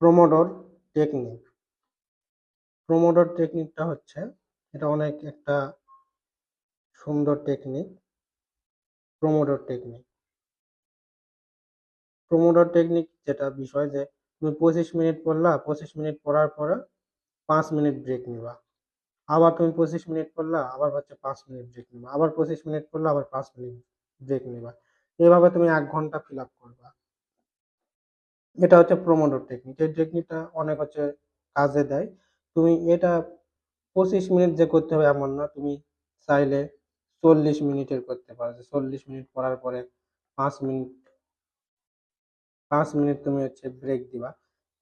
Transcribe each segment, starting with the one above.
প্রোমোডোর technique. প্রোমোডোর টেকনিকটা হচ্ছে, এটা অনেক একটা সুন্দর টেকনিক। প্রোমোডোর টেকনিক প্রোমোডোর টেকনিক যেটা বিষয় যে তুমি 25 মিনিট পড়লা, 25 মিনিট পড়ার পরে 5 মিনিট ব্রেক নিবা। আবার তুমি 25 মিনিট পড়লা, আবার হচ্ছে 5 মিনিট ব্রেক নিবা, আবার 25 মিনিট পড়লা, আবার 5 মিনিট ব্রেক নিবা। এইভাবে তুমি 1 ঘন্টা ফিল আপ করবা। এটা হচ্ছে প্রোমোডোর টেকনিক। এই টেকনিকটা অনেক হচ্ছে কাজে দেয়। তুমি এটা 25 মিনিট যে করতে হবে এমন না, তুমি চাইলে 40 মিনিটের করতে পারো। 40 মিনিট করার পরে 5 মিনিট 5 মিনিট তুমি হচ্ছে ব্রেক দিবা।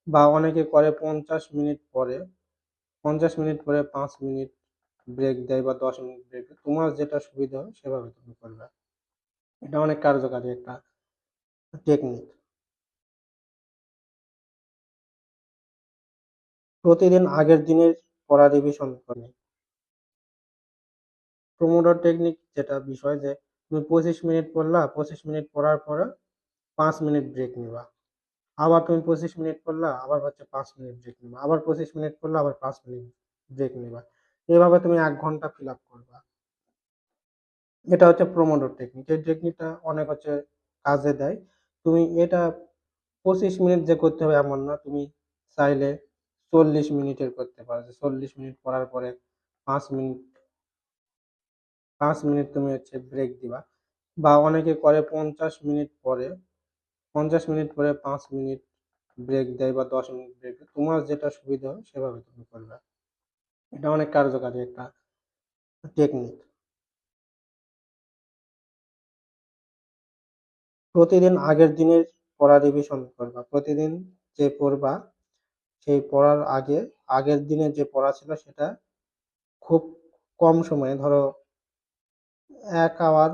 বা অনেকে করে 50 মিনিট পরে, 50 মিনিট পরে 5 মিনিট ব্রেক দেয় বা 10 মিনিট ব্রেক দেয়। তোমার যেটা সুবিধা হয় সেভাবে তুমি করবে। এটা অনেক কার্যকারী একটা টেকনিক। প্রতিদিন আগের দিনের পড়া রিভিশন করে। প্রোমোডোর টেকনিক যেটা বিষয় যে তুমি 25 মিনিট পড়লা, 25 মিনিট পড়ার পরে 5 মিনিট ব্রেক নিবা। আবার তুমি 25 মিনিট পড়লা, আবার হচ্ছে 5 মিনিট ব্রেক নিবা, আবার 25 মিনিট পড়লা, আবার 5 মিনিট ব্রেক নিবা। এইভাবে তুমি 1 ঘন্টা ফিল আপ করবা। এটা হচ্ছে প্রোমোডোর টেকনিক। এই টেকনিকটা অনেক হচ্ছে কাজে দেয়। তুমি এটা 25 মিনিট যে করতে হবে এমন না, তুমি চাইলে 40 মিনিটের করতে পারো। 40 মিনিট করার পরে 5 মিনিট 5 মিনিট তুমি হচ্ছে ব্রেক দিবা। বা অনেকে করে 50 মিনিট পরে, 50 মিনিট পরে 5 মিনিট ব্রেক দেয় বা 10 মিনিট ব্রেক দেয়। তোমার যেটা সুবিধা হয় সেভাবে তুমি করবে। এটা অনেক কার্যকারী একটা টেকনিক। প্রতিদিন আগের দিনের পড়া রিভিশন করবা। প্রতিদিন যে পড়বা সেই পড়ার আগে আগের দিনে যে পড়া ছিল সেটা খুব কম সময়ে, ধরো 1 আওয়ার